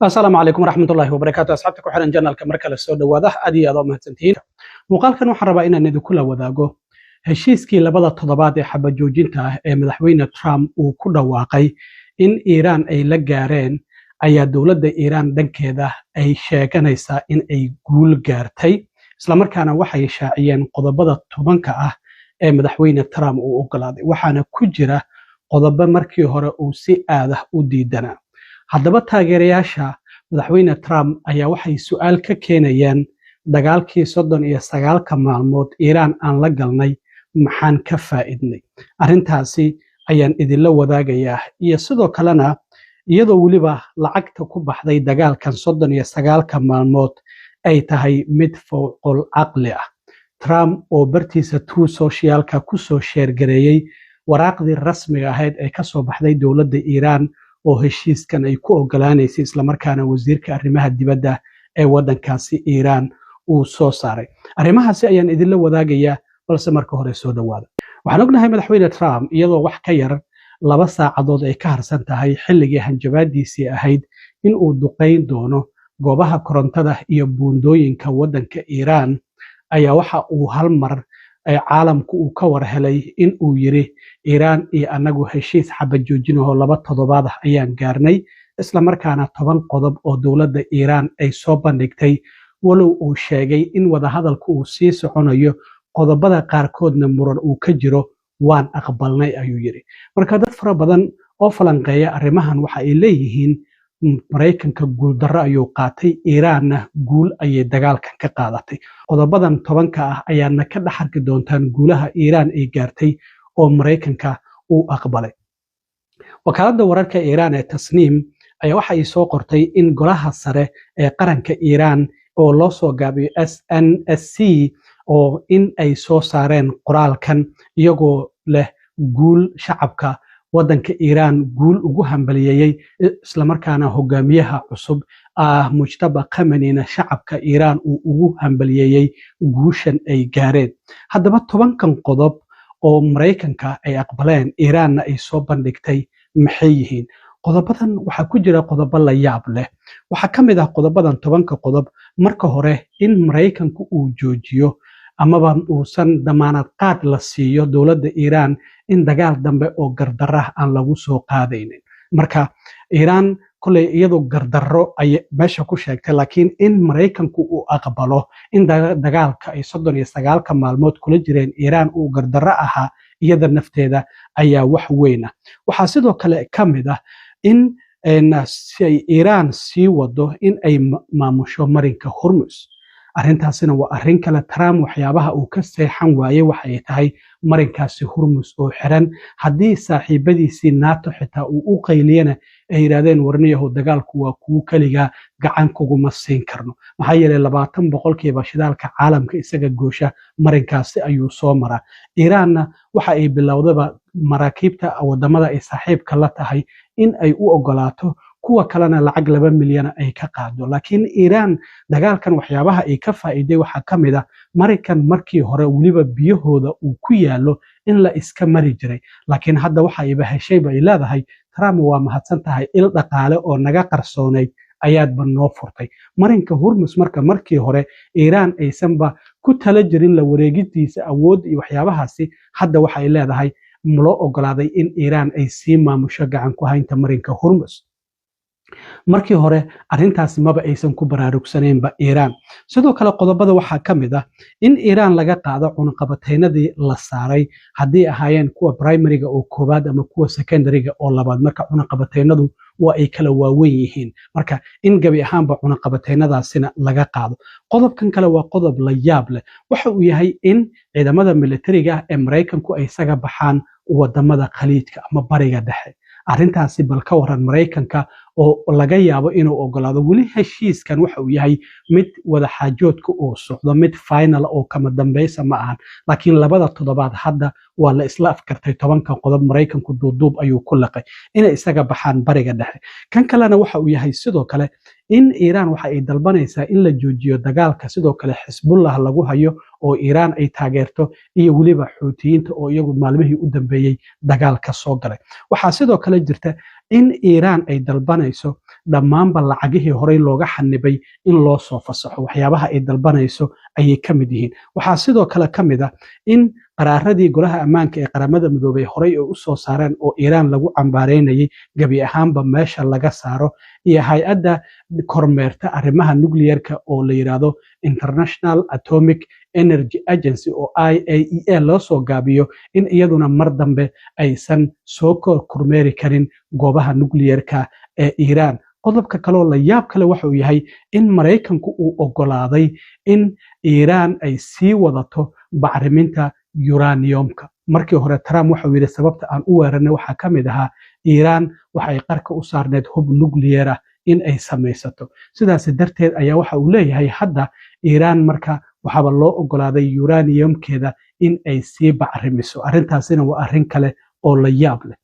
السلام عليكم ورحمة الله وبركاته أصحابتك وحنا جنالك مركز السوداء واضح أدي أضاء مهتنتين وقال كانوا حربا إن ندو كل وذاقو هشيسكي لبدا التضباط حبا جوجينتا مدحوين ترامب وكل واقعي إن إيران أي لقارين أي دولة إيران دنكيدا أي شاكنيسا إن أي قول قارتي إسلامر كان وحي شاعيين قضبدا التبنكا مدحوين ترامب وقلادي وحانا كجرة قضبا مركي هورا وسي آده وديدنا haddaba taageerayaasha madaxweyne Trump ayaa waxay su'aal ka keenayaan dagaalkii 39 maalmood Iiraan aan la galnay maxaan ka faa'iidnay arintaasi ayaan idinla wadaagayaa iyo sidoo kalena iyadoo waliba lacagta ku baxday dagaalkan 39 maalmood ay tahay mid fowqol aqli ah Trump oo bartiisa True Social-ka ku soo sheer gareeyay waraaqdii rasmiga ahayd ee ka soo baxday dawladda Iiraan oo heshiiskan ay ku ogolaanaysay isla markaana wasiirka arrimaha dibadda ee wadankaasi Iiraan uu soo saaray arrimahaasi ayaan idinla wadaagayaa balse marka hore soo dhawaada waxaan ognahay madaxweyne Trump iyadoo wax ka yar 2 saacadood ay ka harsan tahay xilligii hanjabaadiisii ahayd in uu duqeyn doono goobaha korontada iyo buundooyinka wadanka Iiraan ayaa waxa uu hal mar caalamku uu ka war helay in uu yiri Iiraan iyo anagu heshiis xabad joojinaho 2 toddobaad ah ayaan gaarnay isla markaana 10 qodob oo dawladda Iiraan ay soo bandhigtay walow uu sheegay in wada hadalku uu sii soconayo qodobada qaarkoodna muran uu ka jiro waan aqbalnay ayuu yiri marka dad fara badan oo falanqeeya arrimahan waxa ay leeyihiin Mareykanka guul darro ayuu qaatay Iiraanna guul ayay dagaalkan ka qaadatay qodobadan 10ka ah ayaana ka dhaxarki doontaan guulaha Iiraan ay gaartay oo Mareykanka uu aqbalay wakaaladda wararka Iiraan ee Tasniim ayaa waxa ay soo qortay in golaha sare ee qaranka Iiraan oo loo soo gaabiyo SNSC oo in ay soo saareen qoraalkan iyagoo leh guul shacabka wadanka Iiraan guul ugu hambaliyay isla markaana hogaamiyaha cusub Mujtaba Khamenei shacabka Iiraan uu ugu hambaliyay guushan ay gaareen haddaba 10kan qodob oo Mareykanka ay aqbaleen Iiraanna ay soo bandhigtay maxay yihiin qodobadan waxa ku jira qodobo la yaab leh waxa kamid ah qodobadan 10ka qodob marka hore in Mareykanku uu joojiyo amaba uusan damaanad qaad la siiyo dawladda Iiraan in dagaal dambe oo gardarro aan lagu soo qaadaynin marka Iiraan kulay iyadoo gardarro ay meesha ku sheegtay laakiin in Mareykanku uu aqbalo in dagaalka ay 39 maalmood kula jireen Iiraan uu gardarro ahaa iyada nafteeda ayaa wax weyn ah waxa sidoo kale kamid ah in Iiraan sii wado in ay maamusho marinka Hormuz arrintaasina waa arrin kale Trump waxyaabaha uu ka seexan waayay waxa ay tahay marinkaasi Hormuz oo xiran haddii saaxiibadiisii NATO xitaa uu u qayliyana ay yiraahdeen warniyahu dagaalku waa kuwa kaliya gacan kuguma siin karno maxaa yeelay 20% shidaalka caalamka isaga goosha marinkaasi ayuu soo maraa Iiraanna waxa ay bilowdaba maraakiibta wadamada ay saaxiibka la tahay in ay u ogolaato kuwa kalena lacag 2 milyan ay ka qaado laakiin Iiraan dagaalkan waxyaabaha ay ka faa'iiday waxa kamid ah Mareykan markii hore waliba biyahooda uu ku yaalo in la iska mari jiray laakiin hadda waxa ay bahashay bay leedahay Trump waa mahadsan tahay il dhaqaale oo naga qarsoonay ayaad noo furtay marinka Hormuz markii hore Iiraan aysanba ku tala jirin la wareegidiisa awood iyo waxyaabahaasi hadda waxa ay leedahay loo ogolaaday in Iiraan ay sii maamusho gacan ku haynta marinka Hormuz markii hore arrintaasi maba aysan ku baraarugsaneenba Iiraan sidoo kale qodobada waxa kamid ah in Iiraan laga qaado cunaqabataynadii la saaray hadii ahaayeen kuwa primary-ga oo koobaad ama kuwa secondary-ga oo labaad marka cunaqabataynadu waa ay kala waaweyn yihiin marka in gabi ahaanba cunaqabataynadaasina laga qaado qodobkan kale waa qodob la yaab leh waxa uu yahay in ciidamada militariga ee Mareykanku ay isaga baxaan wadamada khaliijka ama bariga dhexe arrintaasi bal ka waran Mareykanka oo laga yaabo inuu ogolaado wali heshiiskan waxa uu yahay mid wada xaajoodka oo socdo mid final oo kama dambaysa ma ahan laakiin 2 toddobaad hadda waa la isla afkartay 10kan qodob Mareykanku duuduub ayuu ku laqay inay isaga baxaan bariga dhexe kan kalena waxa uu yahay sidoo kale in Iiraan waxa ay dalbanaysaa in la joojiyo dagaalka sidoo kale Xisbullah lagu hayo oo Iiraan ay taageerto iyo waliba Xuutiyiinta oo iyagu maalmihii u dambeeyay dagaalka soo galay waxa sidoo kale jirta in Iiraan ay dalbanayso dhammaanba lacagihii horey looga xanibay in loo soo fasaxo waxyaabaha ay dalbanayso ayay ka mid yihiin. waxaa sidoo kale ka mid ah in qaraaradii golaha ammaanka ee qaramada midoobay horey ay u soo saareen oo Iiraan lagu cambaareynayay gebi ahaanba meesha laga saaro, iyo hay-adda kormeerta arrimaha nuclearka oo la yiraahdo International Atomic Energy Agency oo IAEA loo soo gaabiyo, in iyaduna mar dambe aysan soo kormeeri karin goobaha nuclearka ee Iiraan. qodobka kaloo la yaab kale waxa uu yahay in Maraykanku uu ogolaaday in Iiraan ay sii wadato bacriminta uraniumka. markii hore Trump waxa uu yiri sababta aan u weerarnay waxa ka mid ahaa Iiraan waxa ay qarka u saarneed hub nuclear ah in ay samaysato. sidaas darteed ayaa waxa uu leeyahay hadda Iiraan marka waxaba loo ogolaaday uraniumkeeda in ay sii bacrimiso. arrintaasina waa arrin kale oo la yaab leh.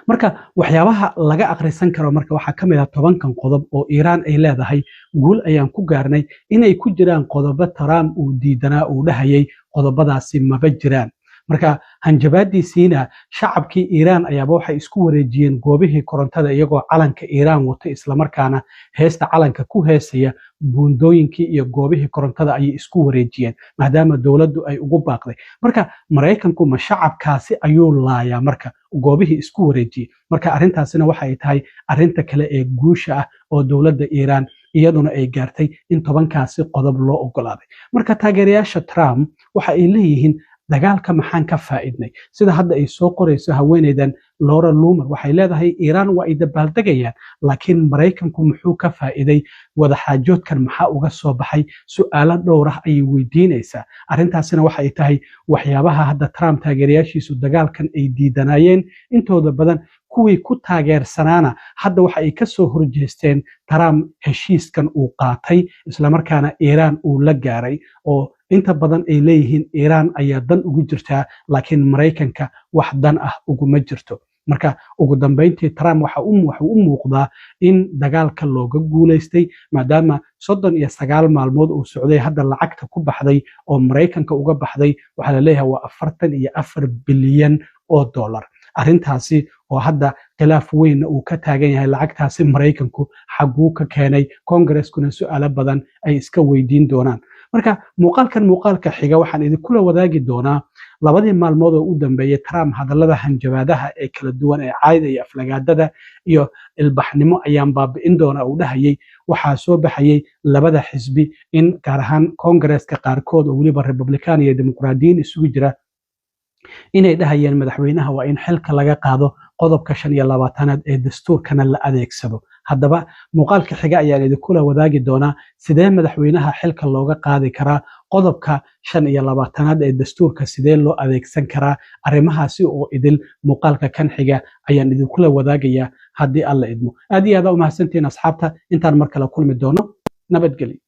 marka waxyaabaha laga akhrisan karo marka waxaa ka mid ah 10kan qodob oo Iiraan ay leedahay guul ayaan ku gaarnay, inay ku jiraan qodobo Trump uu diidanaa uu dhahayay qodobadaasi maba jiraan. marka hanjabaadiisiina shacabkii Iiraan ayaaba waxay isku wareejiyeen goobihii korontada iyagoo calanka Iiraan wata islamarkaana heesta calanka ku heesaya buundooyinkii iyo goobihii korontada ayay isku wareejiyeen maadaama dowladdu ay ugu baaqday. marka Maraykanku ma shacabkaasi ayuu laayaa marka goobihii isku wareejiyey. marka arrintaasina waxa ay tahay arrinta kale ee guusha ah oo dowladda Iiraan iyaduna ay gaartay in 10kaasi qodob loo ogolaaday. marka taageerayaasha Trump waxa ay leeyihiin dagaalka maxaan ka faa'iidnay. sida hadda ay soo qorayso haweeneydan Laura Loomer waxay leedahay Iiraan waa ay dabaaldegayaan laakiin Maraykanku muxuu ka faa'iiday, wadaxaajoodkan maxaa uga soo baxay, su'aalo dhowr ah ayay weydiinaysaa. arrintaasina waxa ay tahay waxyaabaha hadda Trump taageerayaashiisu dagaalkan ay diidanayeen. intooda badan kuwii ku taageersanaana hadda waxa ay ka soo horjeesteen Trump heshiiskan uu qaatay islamarkaana Iiraan uu la gaaray, oo inta badan ay leeyihiin Iiraan ayaa dan ugu jirtaa laakiin Maraykanka wax dan ah uguma jirto. marka ugu dambeyntii Trump waxa uu muuqdaa in dagaalka looga guuleystay maadaama 39 maalmood uu socday. hadda lacagta ku baxday oo Maraykanka uga baxday waxa la leeyahay waa 44 bilyan oo dollar. arrintaasi oo hadda khilaaf weyn uu ka taagan yahay lacagtaasi Maraykanku xaguu ka keenay, Congress-kuna su'aalo badan ay iska weydiin doonaan. marka muuqaalka xiga waxaan idinkula wadaagi doonaa 2 maalmood oo u dambeeyay Trump hadallada hanjabaadaha ee kala duwan ee caayda iyo aflagaadada iyo ilbaxnimo ayaan baabi'in doona uu dhahayay. waxaa soo baxayay labada xisbi in gaar ahaan Congress-ka qaarkood oo waliba Republican iyo Dimuqraadiyiin isugu jira inay dhahayeen madaxweynaha waa in xilka laga qaado qodobka 25aad ee dastuurkana la adeegsado. haddaba muuqaalka xiga ayaan idinkula wadaagi doonaa sidee madaxweynaha xilka looga qaadi karaa, qodobka 25aad ee dastuurka sidee loo adeegsan karaa. arrimahaasi oo idil muuqaalka kan xiga ayaan idinkula wadaagayaa haddii alla idmo. aad iyo aad u mahadsantihiin asxaabta. intaan mar kale kulmi doono nabadgelyo.